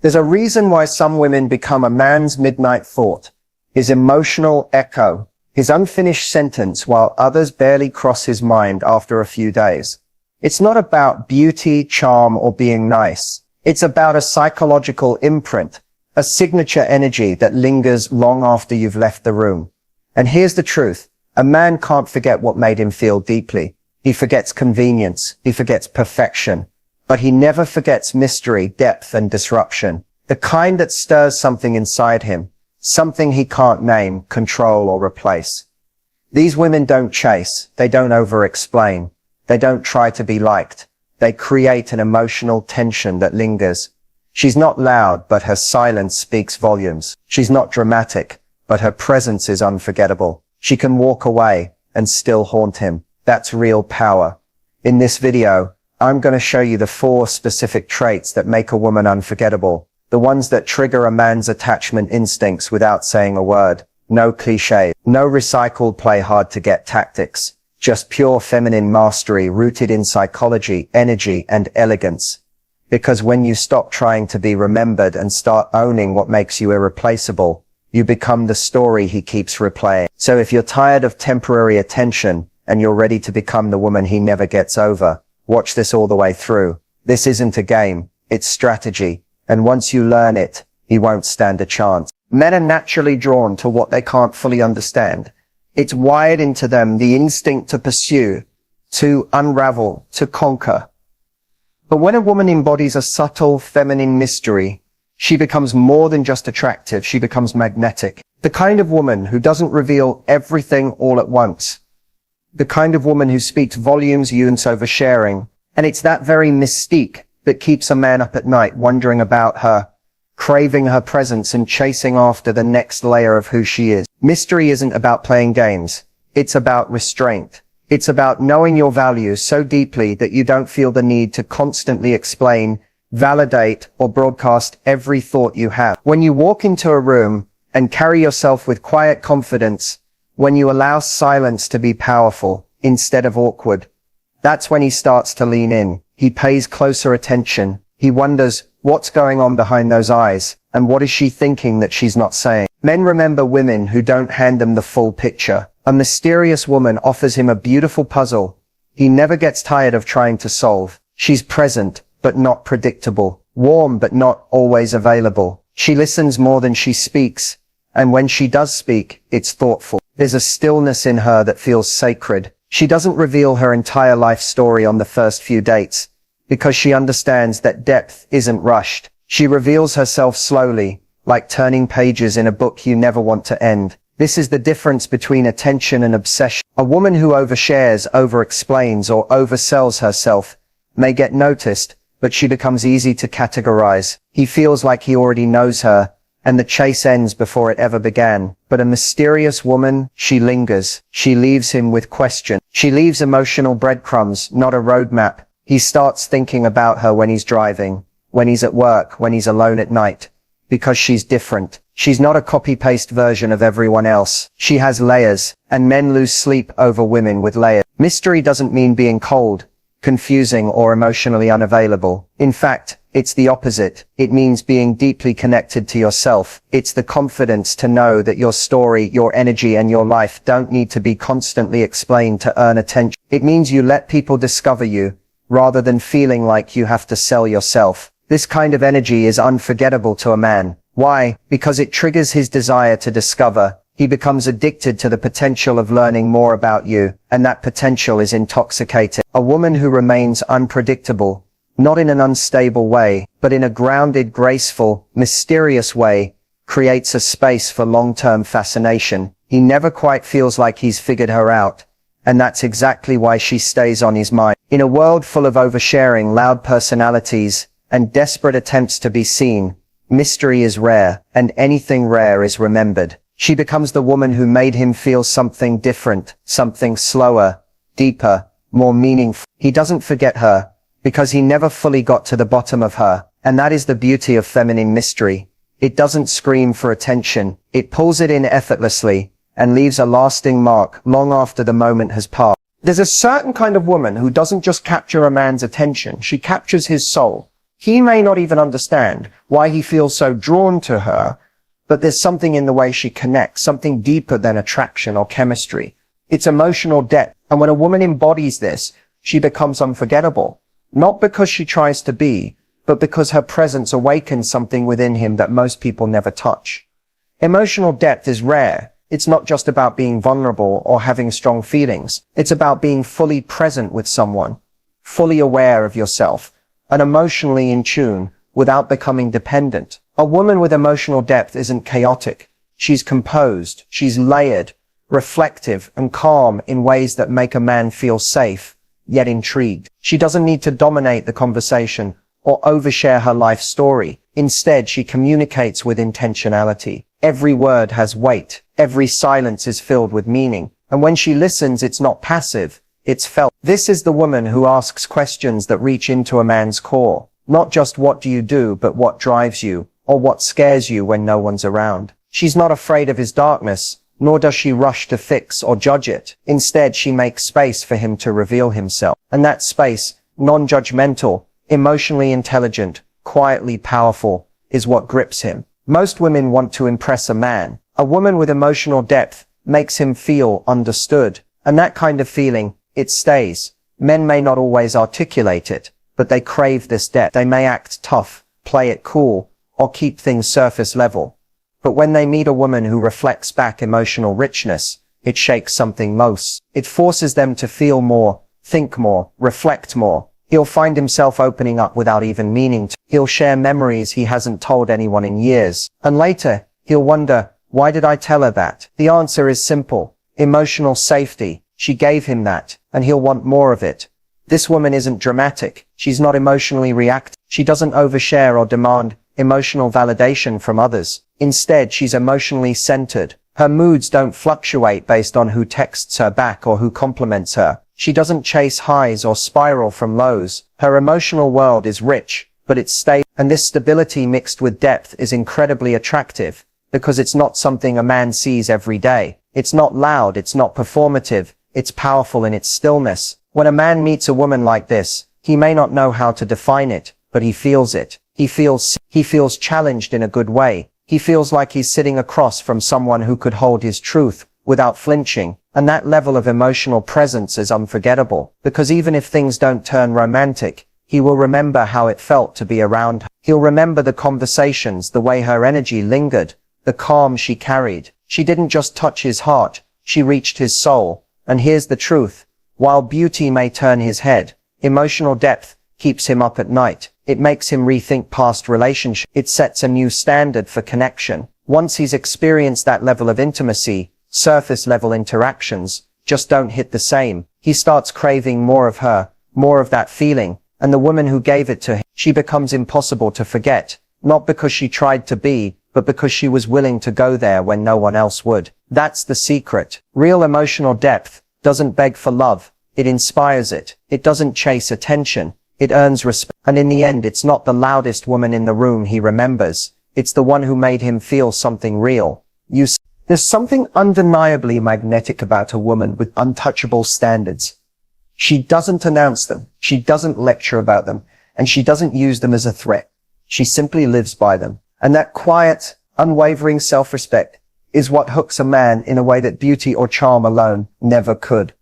There's a reason why some women become a man's midnight thought, his emotional echo, his unfinished sentence, while others barely cross his mind after a few days. It's not about beauty, charm, or being nice. It's about a psychological imprint, a signature energy that lingers long after you've left the room. And here's the truth. A man can't forget what made him feel deeply. He forgets convenience. He forgets perfection. But he never forgets mystery, depth, and disruption. The kind that stirs something inside him. Something he can't name, control, or replace. These women don't chase. They don't over-explain. They don't try to be liked. They create an emotional tension that lingers. She's not loud, but her silence speaks volumes. She's not dramatic, but her presence is unforgettable. She can walk away and still haunt him. That's real power. In this video, I'm going to show you the 4 specific traits that make a woman unforgettable. The ones that trigger a man's attachment instincts without saying a word. No clichés. No recycled play hard to get tactics. Just pure feminine mastery rooted in psychology, energy, and elegance. Because when you stop trying to be remembered and start owning what makes you irreplaceable, you become the story he keeps replaying. So if you're tired of temporary attention and you're ready to become the woman he never gets over, watch this all the way through. This isn't a game, it's strategy. And once you learn it, he won't stand a chance. Men are naturally drawn to what they can't fully understand. It's wired into them, the instinct to pursue, to unravel, to conquer. But when a woman embodies a subtle feminine mystery, she becomes more than just attractive, she becomes magnetic. The kind of woman who doesn't reveal everything all at once. The kind of woman who speaks volumes, yearns over sharing. And it's that very mystique that keeps a man up at night wondering about her, craving her presence and chasing after the next layer of who she is. Mystery isn't about playing games. It's about restraint. It's about knowing your values so deeply that you don't feel the need to constantly explain, validate, or broadcast every thought you have. When you walk into a room and carry yourself with quiet confidence, when you allow silence to be powerful instead of awkward, that's when he starts to lean in. He pays closer attention. He wonders, what's going on behind those eyes? And what is she thinking that she's not saying? Men remember women who don't hand them the full picture. A mysterious woman offers him a beautiful puzzle he never gets tired of trying to solve. She's present, but not predictable. Warm, but not always available. She listens more than she speaks. And when she does speak, it's thoughtful. There's a stillness in her that feels sacred. She doesn't reveal her entire life story on the first few dates, because she understands that depth isn't rushed. She reveals herself slowly, like turning pages in a book you never want to end. This is the difference between attention and obsession. A woman who overshares, over-explains, or oversells herself may get noticed, but she becomes easy to categorize. He feels like he already knows her, and the chase ends before it ever began. But a mysterious woman, she lingers. She leaves him with question. She leaves emotional breadcrumbs, not a roadmap. He starts thinking about her when he's driving, when he's at work, when he's alone at night. Because she's different. She's not a copy-paste version of everyone else. She has layers, and men lose sleep over women with layers. Mystery doesn't mean being cold, confusing, or emotionally unavailable. In fact, it's the opposite. It means being deeply connected to yourself. It's the confidence to know that your story, your energy, and your life don't need to be constantly explained to earn attention. It means you let people discover you, rather than feeling like you have to sell yourself. This kind of energy is unforgettable to a man. Why? Because it triggers his desire to discover. He becomes addicted to the potential of learning more about you, and that potential is intoxicating. A woman who remains unpredictable, not in an unstable way, but in a grounded, graceful, mysterious way, creates a space for long-term fascination. He never quite feels like he's figured her out, and that's exactly why she stays on his mind. In a world full of oversharing, loud personalities, and desperate attempts to be seen, mystery is rare, and anything rare is remembered. She becomes the woman who made him feel something different, something slower, deeper, more meaningful. He doesn't forget her, because he never fully got to the bottom of her, and that is the beauty of feminine mystery. It doesn't scream for attention, it pulls it in effortlessly, and leaves a lasting mark long after the moment has passed. There's a certain kind of woman who doesn't just capture a man's attention, she captures his soul. He may not even understand why he feels so drawn to her, but there's something in the way she connects, something deeper than attraction or chemistry. It's emotional depth. And when a woman embodies this, she becomes unforgettable. Not because she tries to be, but because her presence awakens something within him that most people never touch. Emotional depth is rare. It's not just about being vulnerable or having strong feelings. It's about being fully present with someone, fully aware of yourself, and emotionally in tune without becoming dependent. A woman with emotional depth isn't chaotic. She's composed, she's layered, reflective, and calm in ways that make a man feel safe, yet intrigued. She doesn't need to dominate the conversation or overshare her life story. Instead, she communicates with intentionality. Every word has weight. Every silence is filled with meaning. And when she listens, it's not passive, it's felt. This is the woman who asks questions that reach into a man's core. Not just what do you do, but what drives you, or what scares you when no one's around. She's not afraid of his darkness, nor does she rush to fix or judge it. Instead, she makes space for him to reveal himself. And that space, non-judgmental, emotionally intelligent, quietly powerful, is what grips him. Most women want to impress a man. A woman with emotional depth makes him feel understood. And that kind of feeling, it stays. Men may not always articulate it, but they crave this depth. They may act tough, play it cool, or keep things surface level. But when they meet a woman who reflects back emotional richness, it shakes something most. It forces them to feel more, think more, reflect more. He'll find himself opening up without even meaning to. He'll share memories he hasn't told anyone in years. And later, he'll wonder, why did I tell her that? The answer is simple. Emotional safety. She gave him that, and he'll want more of it. This woman isn't dramatic. She's not emotionally reactive. She doesn't overshare or demand emotional validation from others. Instead, she's emotionally centered. Her moods don't fluctuate based on who texts her back or who compliments her. She doesn't chase highs or spiral from lows. Her emotional world is rich, but it's stable. And this stability mixed with depth is incredibly attractive, because it's not something a man sees every day. It's not loud, it's not performative, it's powerful in its stillness. When a man meets a woman like this, he may not know how to define it, but he feels it. He feels challenged in a good way. He feels like he's sitting across from someone who could hold his truth without flinching. And that level of emotional presence is unforgettable, because even if things don't turn romantic, he will remember how it felt to be around her. He'll remember the conversations, the way her energy lingered, the calm she carried. She didn't just touch his heart, she reached his soul. And here's the truth. While beauty may turn his head, emotional depth keeps him up at night. It makes him rethink past relationships. It sets a new standard for connection. Once he's experienced that level of intimacy, surface level interactions just don't hit the same. He starts craving more of her, more of that feeling, and the woman who gave it to him, she becomes impossible to forget, not because she tried to be, but because she was willing to go there when no one else would. That's the secret. Real emotional depth doesn't beg for love, it inspires it. It doesn't chase attention, it earns respect. And in the end, it's not the loudest woman in the room he remembers, it's the one who made him feel something real. There's something undeniably magnetic about a woman with untouchable standards. She doesn't announce them, she doesn't lecture about them, and she doesn't use them as a threat. She simply lives by them. And that quiet, unwavering self-respect is what hooks a man in a way that beauty or charm alone never could.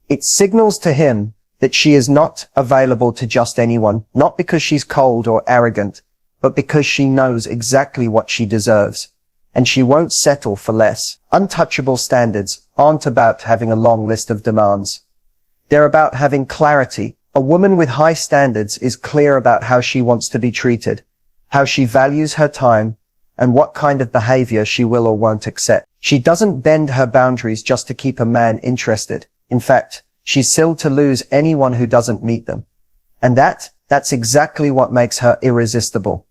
It signals to him that she is not available to just anyone, not because she's cold or arrogant, but because she knows exactly what she deserves. And she won't settle for less. Untouchable standards aren't about having a long list of demands. They're about having clarity. A woman with high standards is clear about how she wants to be treated, how she values her time, and what kind of behavior she will or won't accept. She doesn't bend her boundaries just to keep a man interested. In fact, she's sealed to lose anyone who doesn't meet them. And that's exactly what makes her irresistible.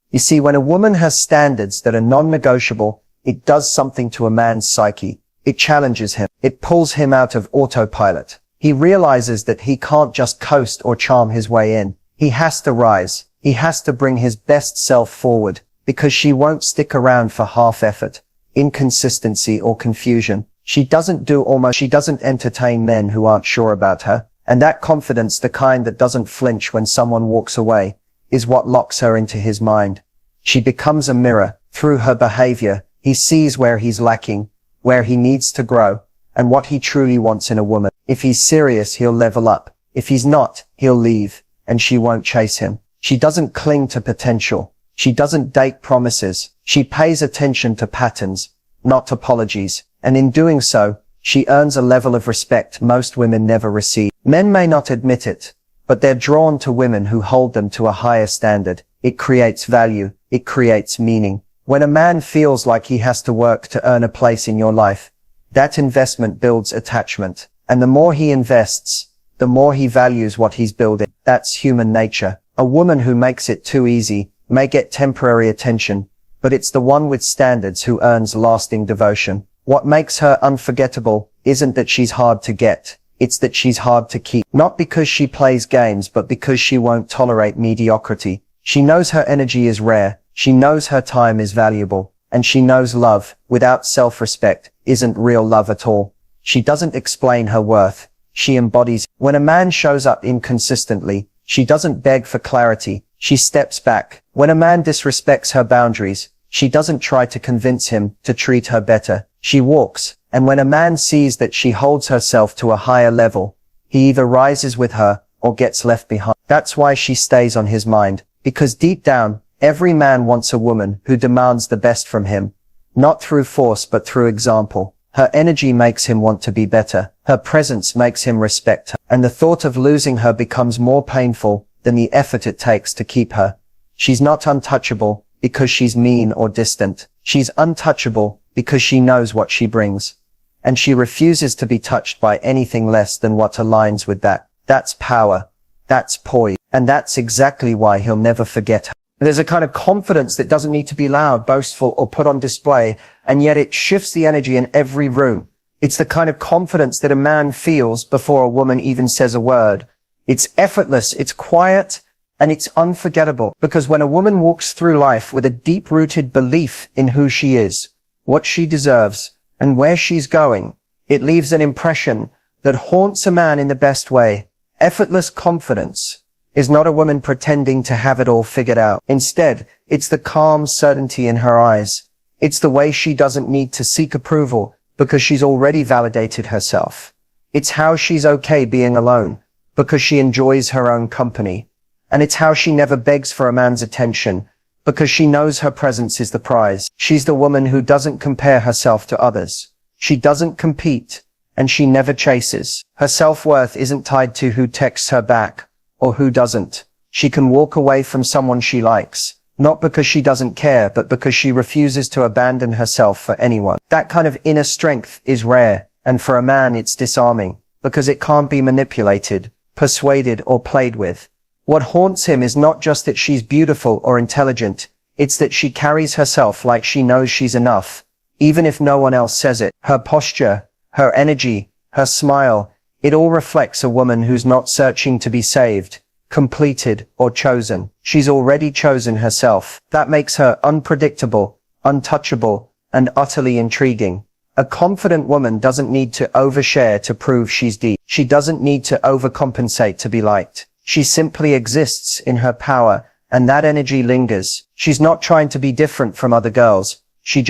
You see, when a woman has standards that are non-negotiable, it does something to a man's psyche. It challenges him. It pulls him out of autopilot. He realizes that he can't just coast or charm his way in. He has to rise. He has to bring his best self forward, because she won't stick around for half effort, inconsistency, or confusion. She doesn't entertain men who aren't sure about her. And that confidence, the kind that doesn't flinch when someone walks away, is what locks her into his mind. She becomes a mirror. Through her behavior, he sees where he's lacking, where he needs to grow, and what he truly wants in a woman. If he's serious, he'll level up. If he's not, he'll leave, and she won't chase him. She doesn't cling to potential. She doesn't date promises. She pays attention to patterns, not apologies. And in doing so, she earns a level of respect most women never receive. Men may not admit it, but they're drawn to women who hold them to a higher standard. It creates value. It creates meaning. When a man feels like he has to work to earn a place in your life, that investment builds attachment. And the more he invests, the more he values what he's building. That's human nature. A woman who makes it too easy may get temporary attention, but it's the one with standards who earns lasting devotion. What makes her unforgettable isn't that she's hard to get. It's that she's hard to keep. Not because she plays games, but because she won't tolerate mediocrity. She knows her energy is rare. She knows her time is valuable. And she knows love, without self-respect, isn't real love at all. She doesn't explain her worth. She embodies. When a man shows up inconsistently, she doesn't beg for clarity. She steps back. When a man disrespects her boundaries, she doesn't try to convince him to treat her better. She walks. And when a man sees that she holds herself to a higher level, he either rises with her or gets left behind. That's why she stays on his mind. Because deep down, every man wants a woman who demands the best from him. Not through force, but through example. Her energy makes him want to be better. Her presence makes him respect her. And the thought of losing her becomes more painful than the effort it takes to keep her. She's not untouchable because she's mean or distant. She's untouchable because she knows what she brings. And she refuses to be touched by anything less than what aligns with that. That's power. That's poise. And that's exactly why he'll never forget her. There's a kind of confidence that doesn't need to be loud, boastful, or put on display, and yet it shifts the energy in every room. It's the kind of confidence that a man feels before a woman even says a word. It's effortless, it's quiet, and it's unforgettable. Because when a woman walks through life with a deep-rooted belief in who she is, what she deserves, and where she's going, it leaves an impression that haunts a man in the best way. Effortless confidence is not a woman pretending to have it all figured out. Instead, it's the calm certainty in her eyes. It's the way she doesn't need to seek approval because she's already validated herself. It's how she's okay being alone because she enjoys her own company. And it's how she never begs for a man's attention because she knows her presence is the prize. She's the woman who doesn't compare herself to others. She doesn't compete, and she never chases. Her self-worth isn't tied to who texts her back or who doesn't. She can walk away from someone she likes, not because she doesn't care, but because she refuses to abandon herself for anyone. That kind of inner strength is rare, and for a man it's disarming, because it can't be manipulated, persuaded, or played with. What haunts him is not just that she's beautiful or intelligent, it's that she carries herself like she knows she's enough, even if no one else says it. Her posture, her energy, her smile, it all reflects a woman who's not searching to be saved, completed, or chosen. She's already chosen herself. That makes her unpredictable, untouchable, and utterly intriguing. A confident woman doesn't need to overshare to prove she's deep. She doesn't need to overcompensate to be liked. She simply exists in her power, and that energy lingers. She's not trying to be different from other girls. She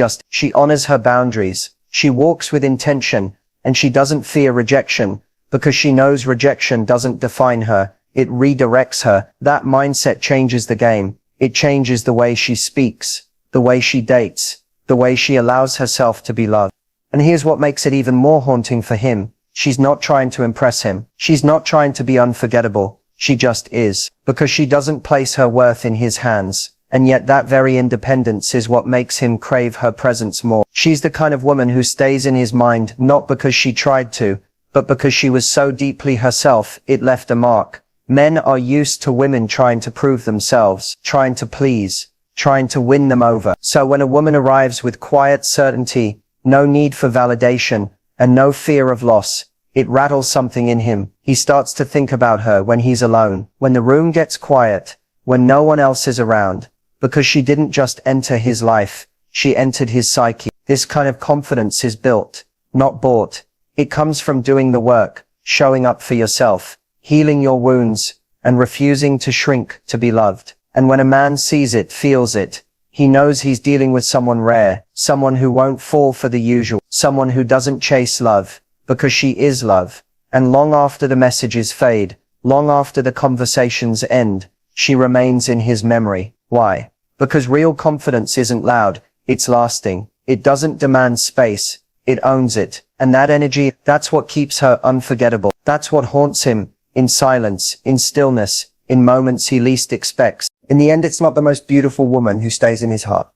honors her boundaries. She walks with intention, and she doesn't fear rejection, because she knows rejection doesn't define her. It redirects her. That mindset changes the game. It changes the way she speaks, the way she dates, the way she allows herself to be loved. And here's what makes it even more haunting for him. She's not trying to impress him. She's not trying to be unforgettable. She just is. Because she doesn't place her worth in his hands. And yet that very independence is what makes him crave her presence more. She's the kind of woman who stays in his mind not because she tried to, but because she was so deeply herself, it left a mark. Men are used to women trying to prove themselves, trying to please, trying to win them over. So when a woman arrives with quiet certainty, no need for validation, and no fear of loss, it rattles something in him. He starts to think about her when he's alone, when the room gets quiet, when no one else is around, because she didn't just enter his life, she entered his psyche. This kind of confidence is built, not bought. It comes from doing the work, showing up for yourself, healing your wounds, and refusing to shrink to be loved. And when a man sees it, feels it, he knows he's dealing with someone rare, someone who won't fall for the usual, someone who doesn't chase love, because she is love. And long after the messages fade, long after the conversations end, she remains in his memory. Why? Because real confidence isn't loud, it's lasting. It doesn't demand space, it owns it. And that energy, that's what keeps her unforgettable. That's what haunts him, in silence, in stillness, in moments he least expects. In the end, it's not the most beautiful woman who stays in his heart.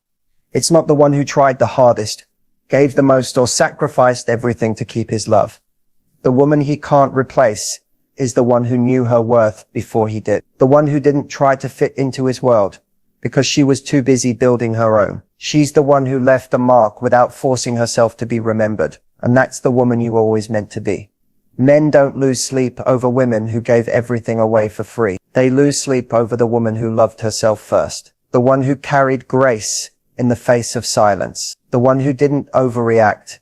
It's not the one who tried the hardest, gave the most, or sacrificed everything to keep his love. The woman he can't replace is the one who knew her worth before he did. The one who didn't try to fit into his world because she was too busy building her own. She's the one who left a mark without forcing herself to be remembered. And that's the woman you always meant to be. Men don't lose sleep over women who gave everything away for free. They lose sleep over the woman who loved herself first. The one who carried grace in the face of silence. The one who didn't overreact,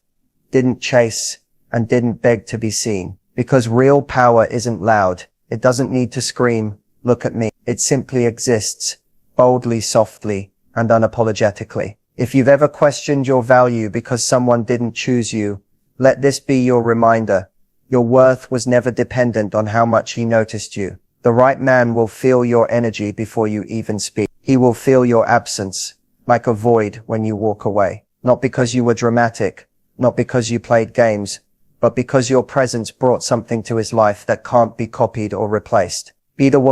didn't chase, and didn't beg to be seen. Because real power isn't loud. It doesn't need to scream, "Look at me." It simply exists, boldly, softly, and unapologetically. If you've ever questioned your value because someone didn't choose you, let this be your reminder. Your worth was never dependent on how much he noticed you. The right man will feel your energy before you even speak. He will feel your absence, like a void when you walk away. Not because you were dramatic, not because you played games, but because your presence brought something to his life that can't be copied or replaced. Be the one